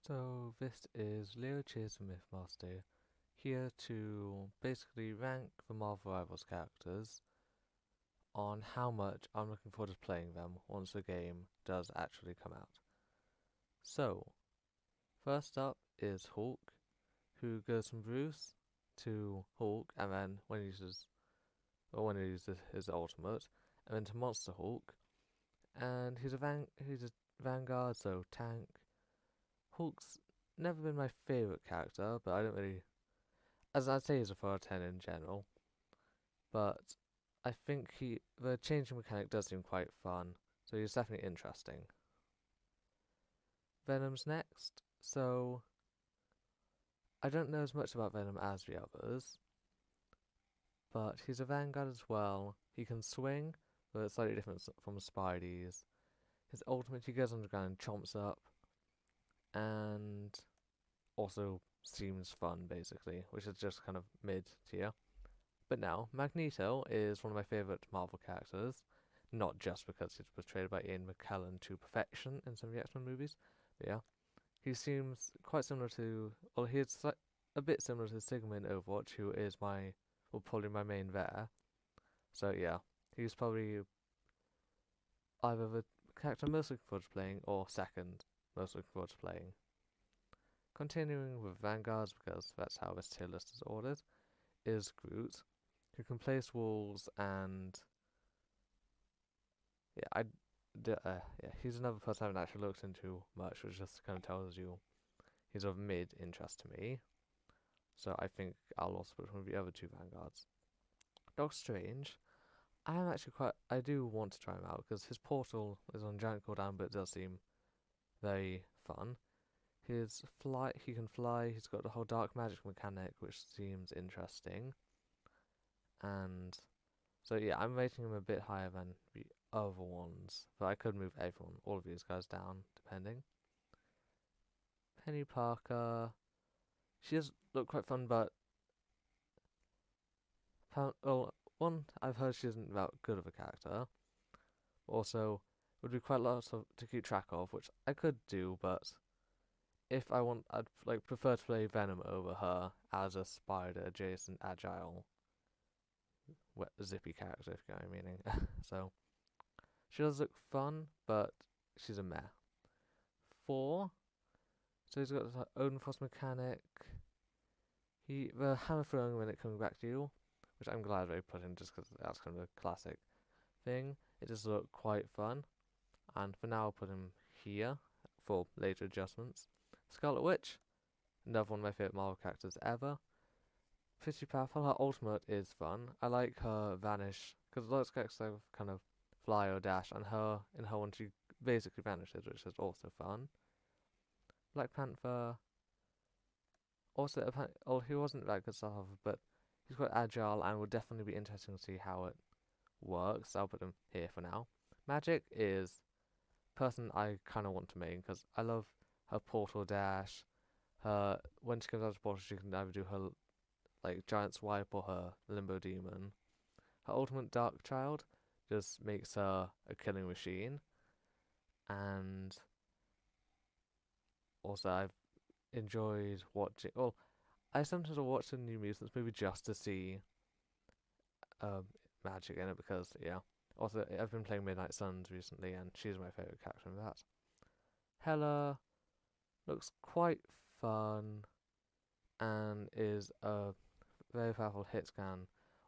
So this is Leo Cheers the Mythmaster, here to basically rank the Marvel Rivals characters on how much I'm looking forward to playing them once the game does actually come out. So, first up is Hulk, who goes from Bruce to Hulk, and then when he uses his ultimate, and then to Monster Hulk, and he's a Vanguard, so tank. Hulk's never been my favourite character, but I don't really, as I'd say he's a 4 out of 10 in general, but I think the changing mechanic does seem quite fun, so he's definitely interesting. Venom's next, so I don't know as much about Venom as the others, but he's a Vanguard as well. He can swing, but it's slightly different from Spidey's. His ultimate, he goes underground and chomps up, and also seems fun basically, which is just kind of mid tier. But now, Magneto is one of my favourite Marvel characters, not just because he's portrayed by Ian McKellen to perfection in some of the X-Men movies, but yeah. He seems quite similar to, well, he's a bit similar to Sigma in Overwatch, who is probably my main there. So yeah, he's probably either the character I'm most looking forward to playing, or second most looking forward to playing. Continuing with Vanguards, because that's how this tier list is ordered, is Groot, who can place walls, and he's another person I haven't actually looked into much, which just kind of tells you he's of mid interest to me. So I think I'll also put one of the other two Vanguards. Doctor Strange, I do want to try him out because his portal is on giant cooldown, but it does seem very fun. He can fly. He's got the whole dark magic mechanic, which seems interesting. And so yeah, I'm rating him a bit higher than the other ones, but I could move all of these guys down, depending. Penny Parker, she does look quite fun, but I've heard she isn't that good of a character. Also, would be quite a lot to keep track of, which I could do, but if I want, I'd prefer to play Venom over her as a spider adjacent agile zippy character, if you know what I'm meaning. So she does look fun, but she's a meh. 4. So he's got his own frost mechanic. The hammer throwing when it comes back to you, which I'm glad they put in just because that's kind of a classic thing. It does look quite fun. And for now, I'll put him here for later adjustments. Scarlet Witch, another one of my favourite Marvel characters ever. Pretty powerful. Her ultimate is fun. I like her vanish, because lots of characters have kind of fly or dash, and in her one she basically vanishes, which is also fun. Black Panther, also, he wasn't that good stuff, but he's quite agile and will definitely be interesting to see how it works. I'll put him here for now. Magic is person I kind of want to main because I love her portal dash. When she comes out of portal, she can either do her giant swipe or her limbo demon. Her ultimate Dark Child just makes her a killing machine, and also I've enjoyed watching. Well, I sometimes will watch the New Mutants movie just to see magic in it because yeah. Also, I've been playing Midnight Suns recently, and she's my favorite character in that. Hela looks quite fun and is a very powerful hit scan,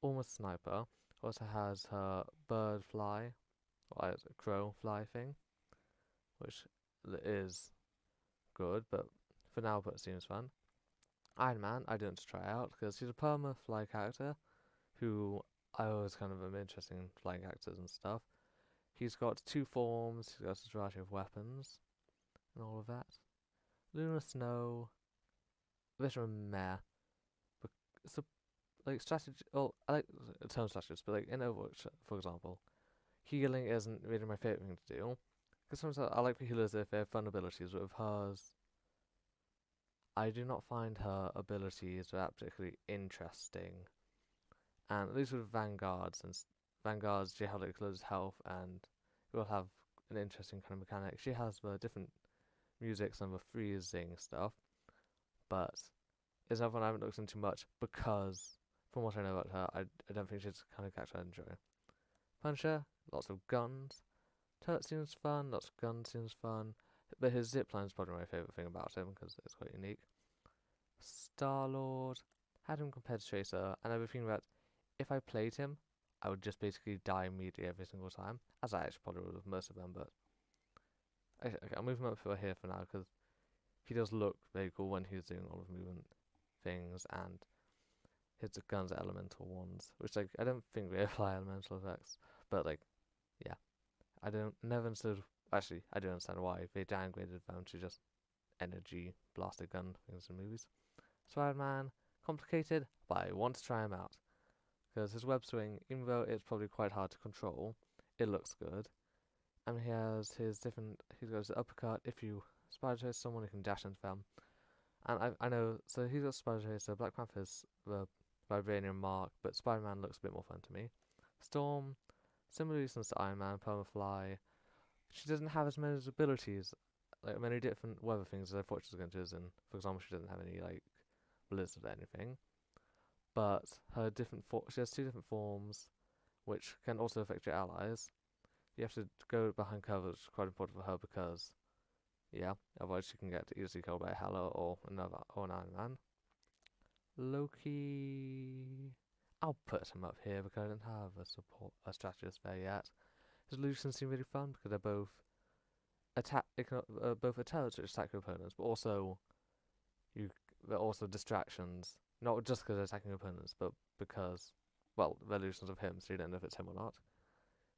almost sniper. Also has her bird fly, or crow fly thing, which is good, but for now, it seems fun. Iron Man, I don't try out because he's a perma fly character who I always kind of am interested in flying characters and stuff. He's got 2 forms, he's got a variety of weapons and all of that. Lunar Snow, a bit of a meh. But it's strategy. Well, I like the term strategist, but in Overwatch, for example, healing isn't really my favorite thing to do. Because sometimes I like the healers if they have fun abilities, but with hers, I do not find her abilities that particularly interesting. And at least with Vanguards, she has loads of health and will have an interesting kind of mechanic. She has different music, some of the freezing stuff, but it's another one I haven't looked into much because, from what I know about her, I don't think she's the kind of character I enjoy. Punisher, lots of guns. Turret seems fun, lots of guns seems fun, but his zipline is probably my favourite thing about him because it's quite unique. Star-Lord, had him compared to Tracer, and I've been thinking about if I played him, I would just basically die immediately every single time, as I actually probably would with most of them, but okay, I'll move him up here for now because he does look very cool when he's doing all of the movement things, and his guns are elemental ones, which like I don't think they apply elemental effects, but like yeah, I don't never understood. Actually, I do understand why they downgraded them to just energy blaster gun things in movies. Spider-Man, complicated, but I want to try him out because his web swing, even though it's probably quite hard to control, it looks good. And he has his different. He's got his uppercut. If you spider chase someone, you can dash into them. And I know. So he's got spider chase. So Black Panther's the vibranium mark, but Spider-Man looks a bit more fun to me. Storm, similar reasons to Iron Man, Permafly. She doesn't have as many abilities, like many different weather things as I thought she was going to. As in, for example, she doesn't have any like blizzard or anything. But her she has two different forms, which can also affect your allies. You have to go behind cover, which is quite important for her because, yeah, otherwise she can get easily killed by a Hela or an Iron Man. Loki, I'll put him up here because I don't have a strategist there yet. His solutions seem really fun because they're both both intelligent to attack your opponents, but also they're also distractions. Not just because they're attacking your opponents, but because, well, they're illusions of him, so you don't know if it's him or not.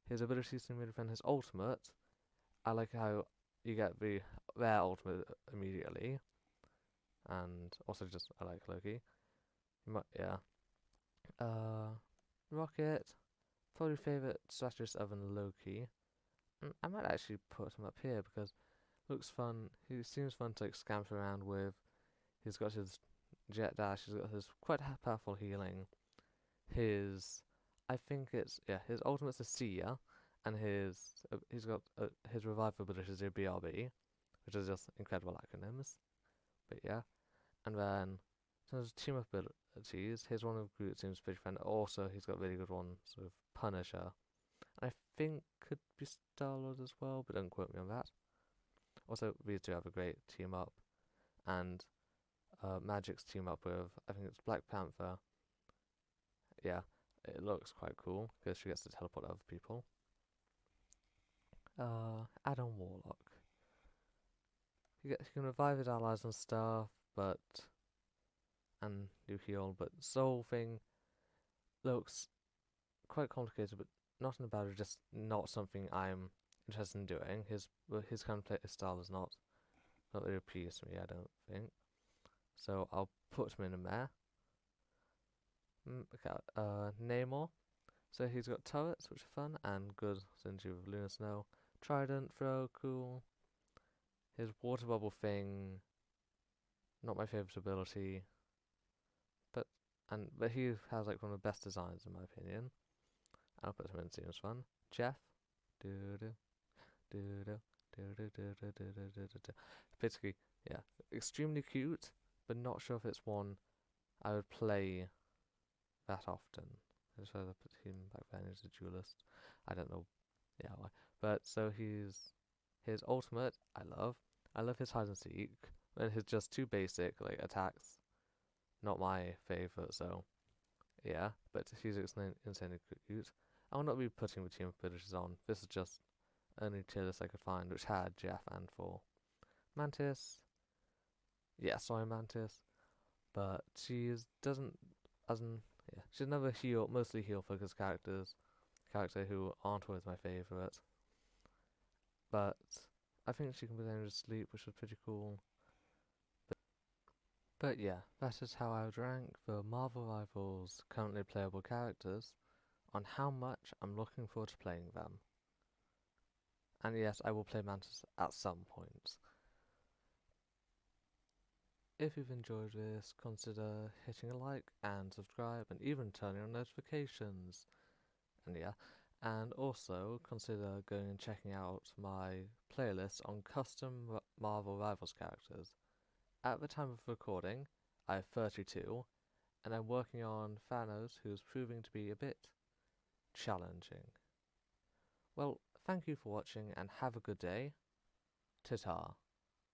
His abilities seem really fun. His ultimate, I like how you get their ultimate immediately, and also just I like Loki. Yeah. Rocket, probably favorite strategist other than Loki. I might actually put him up here because looks fun. He seems fun to like scamper around with. He's got his jet dash. He's got his quite powerful healing. I think it's his ultimate's a Seer, and he's got his revival ability is a BRB, which is just incredible acronyms. But yeah, and then in terms of team abilities, his one of Groot seems pretty fun. Also, he's got really good one sort of Punisher. I think could be Star-Lord as well, but don't quote me on that. Also, these two have a great team up, and Magic's team up with I think it's Black Panther. Yeah, it looks quite cool because she gets to teleport other people. Adam Warlock. He can revive his allies and stuff, and do heal, but Soul thing looks quite complicated, but not in a bad way, just not something I'm interested in doing. His kind of play style is not really appeals to me, I don't think. So I'll put him in a mare. Namor. So he's got turrets, which are fun, and good synergy with Lunar Snow. Trident throw, cool. His water bubble thing, not my favourite ability. But he has like one of the best designs in my opinion. I'll put him in, seems fun. Jeff. Basically, yeah. Extremely cute, but not sure if it's one I would play that often. I just rather put him back then as a duelist. I don't know why. But so his ultimate I love. I love his hide and seek. And his just too basic like attacks. Not my favourite, so yeah. But he's insanely cute. I will not be putting the team abilities on. This is just only tier list I could find which had Jeff and Thor. Mantis. Yeah, sorry Mantis. But she's she's another mostly heal focused character who aren't always my favourite. But I think she can be there to sleep, which is pretty cool. But yeah, that is how I would rank the Marvel Rivals currently playable characters on how much I'm looking forward to playing them. And yes, I will play Mantis at some point. If you've enjoyed this, consider hitting a like and subscribe and even turning on notifications. And yeah, And also consider going and checking out my playlist on custom Marvel Rivals characters. At the time of recording, I have 32, and I'm working on Thanos, who's proving to be a bit challenging. Well, thank you for watching and have a good day. Ta-ta.